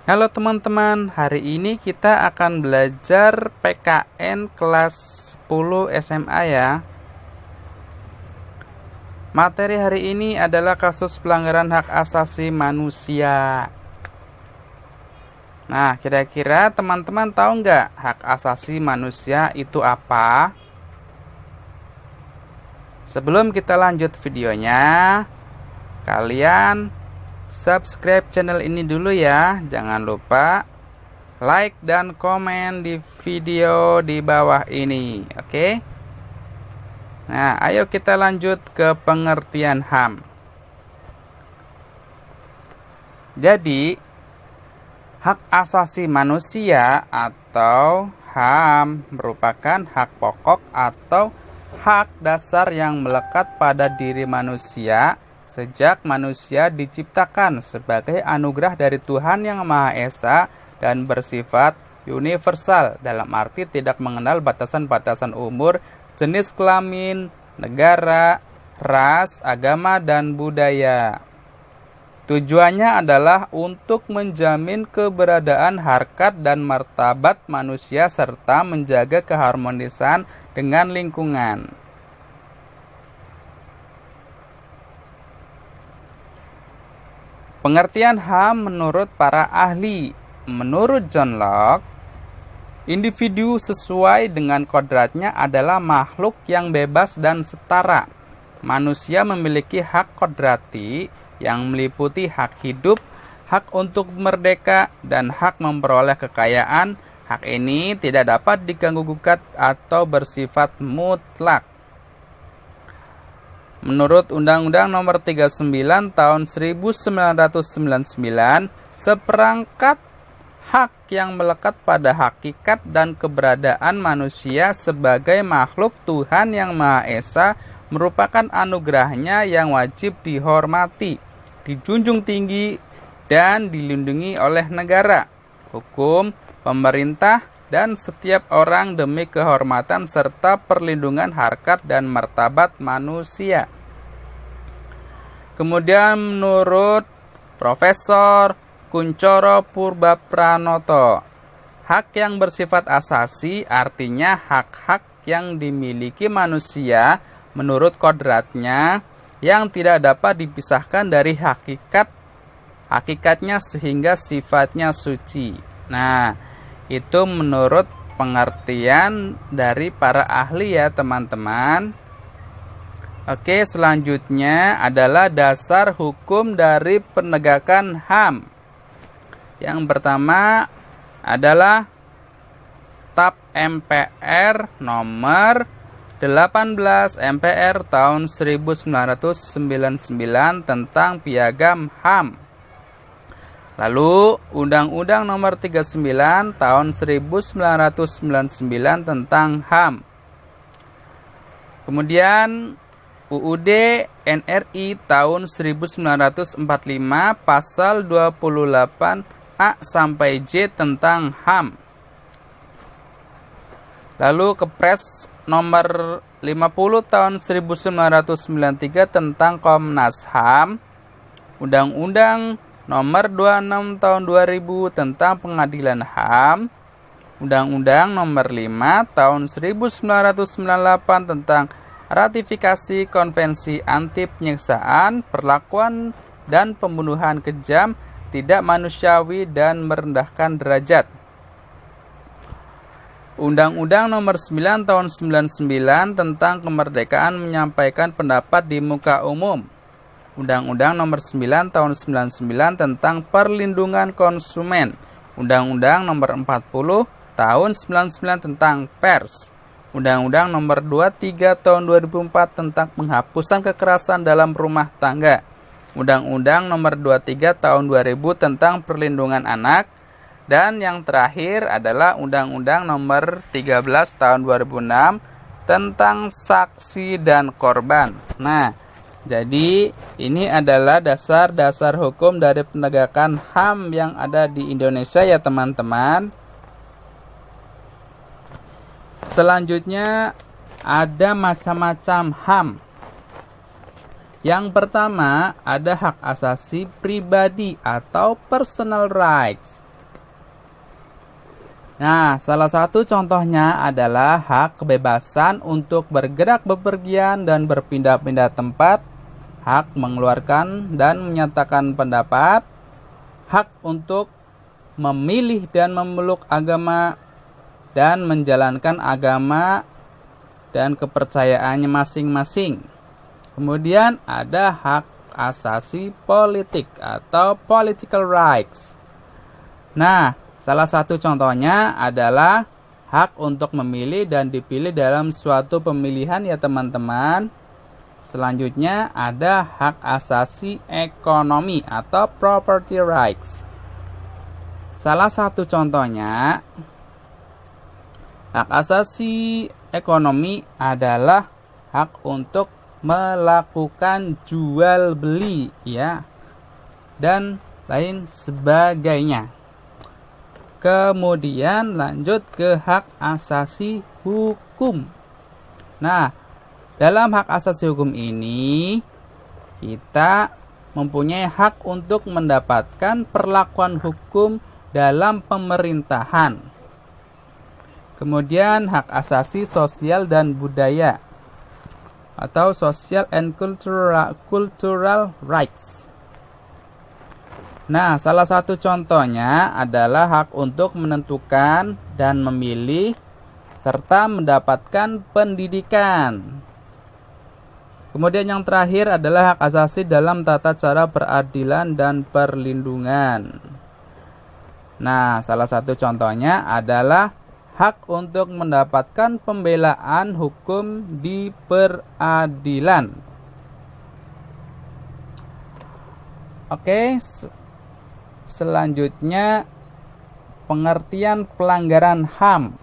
Halo teman-teman, hari ini kita akan belajar PKN kelas 10 SMA ya. Materi hari ini adalah kasus pelanggaran hak asasi manusia. Nah, kira-kira teman-teman tahu nggak hak asasi manusia itu apa? Sebelum kita lanjut videonya, kalian subscribe channel ini dulu ya. Jangan lupa like dan komen di video di bawah ini. Oke? Nah, ayo kita lanjut ke pengertian HAM. Jadi, hak asasi manusia atau HAM merupakan hak pokok atau hak dasar yang melekat pada diri manusia sejak manusia diciptakan sebagai anugerah dari Tuhan Yang Maha Esa dan bersifat universal, dalam arti tidak mengenal batasan-batasan umur, jenis kelamin, negara, ras, agama, dan budaya. Tujuannya adalah untuk menjamin keberadaan harkat dan martabat manusia serta menjaga keharmonisan dengan lingkungan. Pengertian HAM menurut para ahli. Menurut John Locke, individu sesuai dengan kodratnya adalah makhluk yang bebas dan setara. Manusia memiliki hak kodrati yang meliputi hak hidup, hak untuk merdeka, dan hak memperoleh kekayaan. Hak ini tidak dapat diganggu-gugat atau bersifat mutlak. Menurut Undang-Undang Nomor 39 Tahun 1999, seperangkat hak yang melekat pada hakikat dan keberadaan manusia sebagai makhluk Tuhan Yang Maha Esa merupakan anugerahnya yang wajib dihormati, dijunjung tinggi, dan dilindungi oleh negara, hukum, pemerintah, dan setiap orang demi kehormatan serta perlindungan harkat dan martabat manusia. Kemudian menurut Profesor Kuncoro Purbapranoto, hak yang bersifat asasi artinya hak-hak yang dimiliki manusia menurut kodratnya yang tidak dapat dipisahkan dari hakikatnya sehingga sifatnya suci. Nah, itu menurut pengertian dari para ahli ya teman-teman. Oke, selanjutnya adalah dasar hukum dari penegakan HAM. Yang pertama adalah TAP MPR nomor 18 MPR tahun 1999 tentang Piagam HAM. Lalu Undang-Undang Nomor 39 Tahun 1999 tentang HAM. Kemudian UUD NRI tahun 1945 pasal 28A sampai J tentang HAM. Lalu Kepres nomor 50 tahun 1993 tentang Komnas HAM. Undang-Undang nomor 26 tahun 2000 tentang Pengadilan HAM. Undang-Undang nomor 5 tahun 1998 tentang ratifikasi konvensi anti penyiksaan, perlakuan dan pembunuhan kejam, tidak manusiawi dan merendahkan derajat. Undang-Undang nomor 9 tahun 99 tentang kemerdekaan menyampaikan pendapat di muka umum. Undang-Undang nomor 9 tahun 99 tentang perlindungan konsumen. Undang-Undang nomor 40 tahun 99 tentang pers. Undang-Undang nomor 23 tahun 2004 tentang penghapusan kekerasan dalam rumah tangga. Undang-Undang nomor 23 tahun 2000 tentang perlindungan anak. Dan yang terakhir adalah Undang-Undang nomor 13 tahun 2006 tentang saksi dan korban. Nah, jadi ini adalah dasar-dasar hukum dari penegakan HAM yang ada di Indonesia ya teman-teman. Selanjutnya ada macam-macam HAM. Yang pertama ada hak asasi pribadi atau personal rights. Nah, salah satu contohnya adalah hak kebebasan untuk bergerak, bepergian, dan berpindah-pindah tempat, hak mengeluarkan dan menyatakan pendapat, hak untuk memilih dan memeluk agama, dan menjalankan agama dan kepercayaannya masing-masing. Kemudian ada hak asasi politik atau political rights. Nah, salah satu contohnya adalah hak untuk memilih dan dipilih dalam suatu pemilihan ya teman-teman. Selanjutnya ada hak asasi ekonomi atau property rights. Salah satu contohnya hak asasi ekonomi adalah hak untuk melakukan jual beli ya dan lain sebagainya. Kemudian lanjut ke hak asasi hukum. Nah, dalam hak asasi hukum ini kita mempunyai hak untuk mendapatkan perlakuan hukum dalam pemerintahan. Kemudian hak asasi sosial dan budaya atau social and cultural rights. Nah, salah satu contohnya adalah hak untuk menentukan dan memilih serta mendapatkan pendidikan. Kemudian yang terakhir adalah hak asasi dalam tata cara peradilan dan perlindungan. Nah, salah satu contohnya adalah hak untuk mendapatkan pembelaan hukum di peradilan. Oke, selanjutnya pengertian pelanggaran HAM.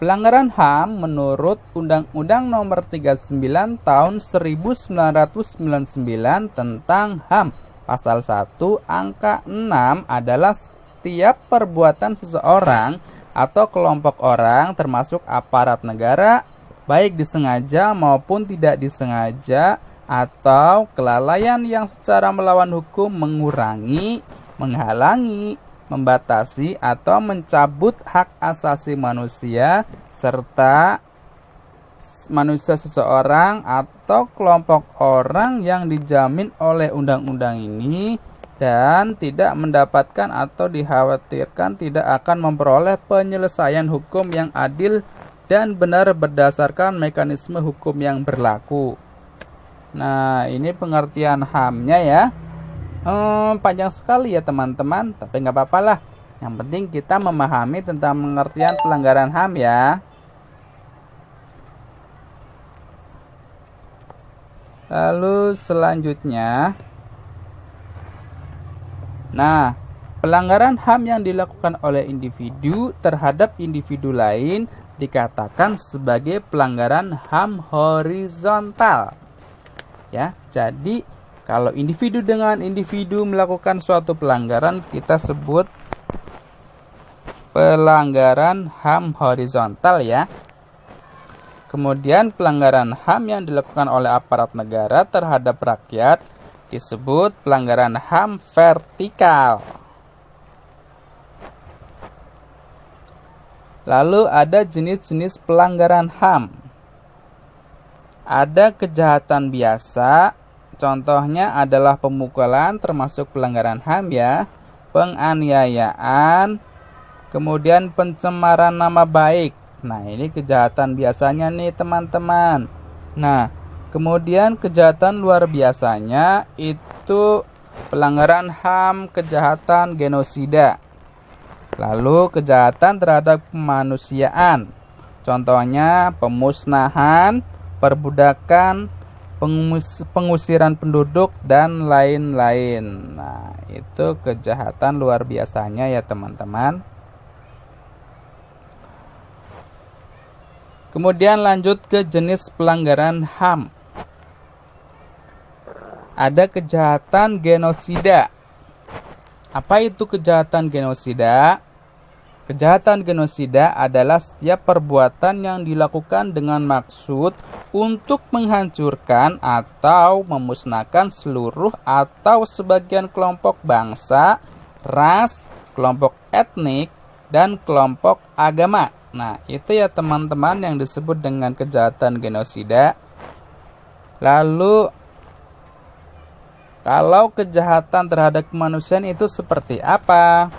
Pelanggaran HAM menurut Undang-Undang Nomor 39 Tahun 1999 tentang HAM. Pasal 1 angka 6 adalah setiap perbuatan seseorang atau kelompok orang termasuk aparat negara, baik disengaja maupun tidak disengaja, atau kelalaian yang secara melawan hukum mengurangi, menghalangi, membatasi, atau mencabut hak asasi manusia serta manusia seseorang atau kelompok orang yang dijamin oleh undang-undang ini dan tidak mendapatkan atau dikhawatirkan tidak akan memperoleh penyelesaian hukum yang adil dan benar berdasarkan mekanisme hukum yang berlaku. Nah, ini pengertian HAM-nya ya. Panjang sekali ya teman-teman, tapi nggak apa-apa lah. Yang penting kita memahami tentang pengertian pelanggaran HAM ya. Lalu selanjutnya, nah, pelanggaran HAM yang dilakukan oleh individu terhadap individu lain dikatakan sebagai pelanggaran HAM horizontal. Ya, jadi kalau individu dengan individu melakukan suatu pelanggaran, kita sebut pelanggaran HAM horizontal ya. Kemudian pelanggaran HAM yang dilakukan oleh aparat negara terhadap rakyat disebut pelanggaran HAM vertikal. Lalu ada jenis-jenis pelanggaran HAM. Ada kejahatan biasa, contohnya adalah pemukulan termasuk pelanggaran HAM ya, penganiayaan, kemudian pencemaran nama baik. Nah, ini kejahatan biasanya nih teman-teman. Nah, kemudian kejahatan luar biasanya itu pelanggaran HAM, kejahatan genosida. Lalu kejahatan terhadap kemanusiaan. Contohnya pemusnahan, perbudakan, pengusiran penduduk, dan lain-lain. Nah, itu kejahatan luar biasanya ya teman-teman. Kemudian lanjut ke jenis pelanggaran HAM. Ada kejahatan genosida. Apa itu kejahatan genosida? Kejahatan genosida adalah setiap perbuatan yang dilakukan dengan maksud untuk menghancurkan atau memusnahkan seluruh atau sebagian kelompok bangsa, ras, kelompok etnik, dan kelompok agama. Nah, itu ya teman-teman yang disebut dengan kejahatan genosida. Lalu, kalau kejahatan terhadap kemanusiaan itu seperti apa?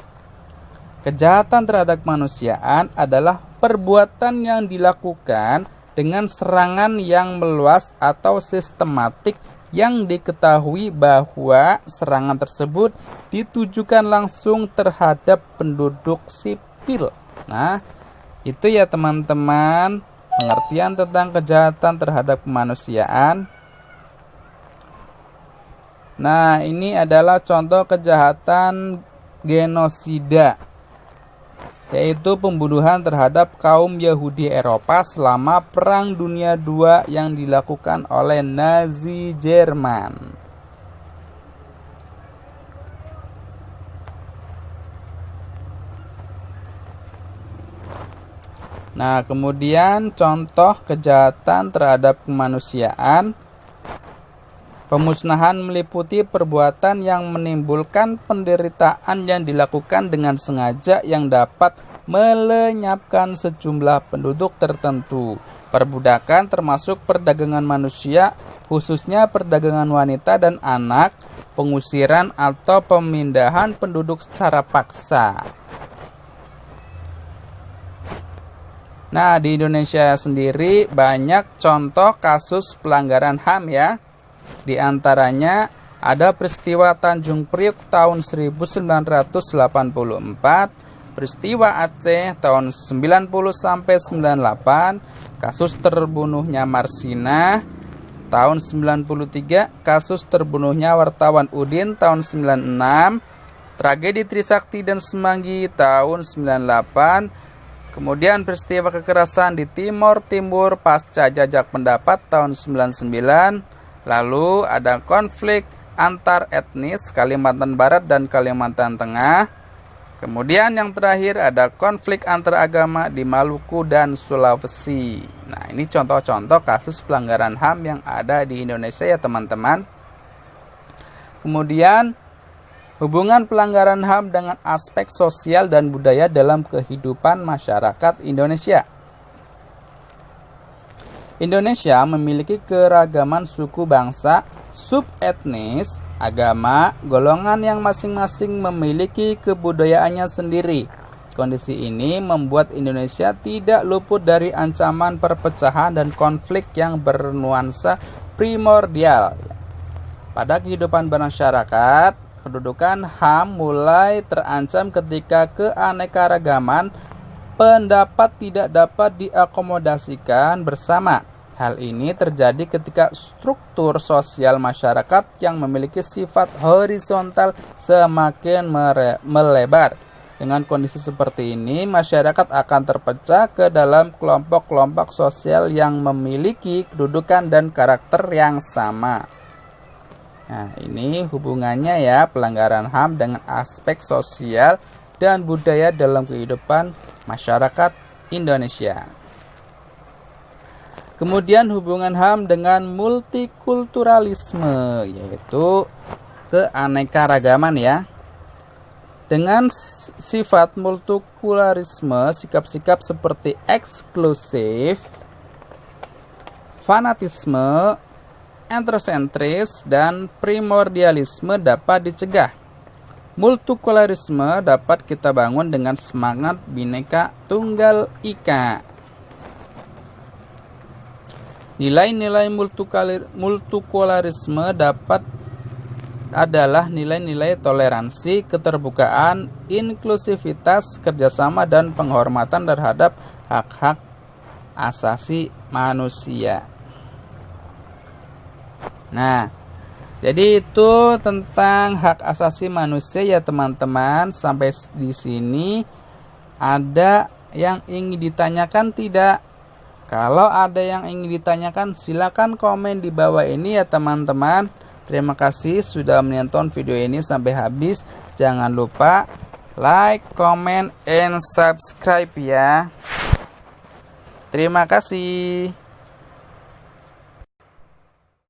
Kejahatan terhadap kemanusiaan adalah perbuatan yang dilakukan dengan serangan yang meluas atau sistematik yang diketahui bahwa serangan tersebut ditujukan langsung terhadap penduduk sipil. Nah, itu ya teman-teman pengertian tentang kejahatan terhadap kemanusiaan. Nah, ini adalah contoh kejahatan genosida, yaitu pembunuhan terhadap kaum Yahudi Eropa selama Perang Dunia II yang dilakukan oleh Nazi Jerman. Nah, kemudian contoh kejahatan terhadap kemanusiaan. Pemusnahan meliputi perbuatan yang menimbulkan penderitaan yang dilakukan dengan sengaja yang dapat melenyapkan sejumlah penduduk tertentu. Perbudakan termasuk perdagangan manusia, khususnya perdagangan wanita dan anak, pengusiran atau pemindahan penduduk secara paksa. Nah, di Indonesia sendiri banyak contoh kasus pelanggaran HAM ya. Di antaranya ada peristiwa Tanjung Priok tahun 1984, peristiwa Aceh tahun 90 sampai 98, kasus terbunuhnya Marsina tahun 93, kasus terbunuhnya wartawan Udin tahun 96, tragedi Trisakti dan Semanggi tahun 98, kemudian peristiwa kekerasan di Timor Timur pasca jajak pendapat tahun 99. Lalu ada konflik antar etnis Kalimantan Barat dan Kalimantan Tengah. Kemudian yang terakhir ada konflik antar agama di Maluku dan Sulawesi. Nah, ini contoh-contoh kasus pelanggaran HAM yang ada di Indonesia ya teman-teman. Kemudian hubungan pelanggaran HAM dengan aspek sosial dan budaya dalam kehidupan masyarakat Indonesia. Indonesia memiliki keragaman suku bangsa, subetnis, agama, golongan yang masing-masing memiliki kebudayaannya sendiri. Kondisi ini membuat Indonesia tidak luput dari ancaman perpecahan dan konflik yang bernuansa primordial. Pada kehidupan bermasyarakat, kedudukan HAM mulai terancam ketika keanekaragaman pendapat tidak dapat diakomodasikan bersama. Hal ini terjadi ketika struktur sosial masyarakat yang memiliki sifat horizontal semakin melebar. Dengan kondisi seperti ini, masyarakat akan terpecah ke dalam kelompok-kelompok sosial yang memiliki kedudukan dan karakter yang sama. Nah, ini hubungannya ya pelanggaran HAM dengan aspek sosial dan budaya dalam kehidupan masyarakat Indonesia. Kemudian hubungan HAM dengan multikulturalisme, yaitu keanekaragaman ya. Dengan sifat multikulturalisme, sikap-sikap seperti eksklusif, fanatisme, etnosentris, dan primordialisme dapat dicegah. Multikulturalisme dapat kita bangun dengan semangat Bhinneka Tunggal Ika. Nilai-nilai multikulturalisme adalah nilai-nilai toleransi, keterbukaan, inklusivitas, kerjasama, dan penghormatan terhadap hak-hak asasi manusia. Nah, jadi itu tentang hak asasi manusia ya teman-teman. Sampai di sini ada yang ingin ditanyakan tidak? Kalau ada yang ingin ditanyakan, silakan komen di bawah ini ya teman-teman. Terima kasih sudah menonton video ini sampai habis. Jangan lupa like, comment, and subscribe ya. Terima kasih.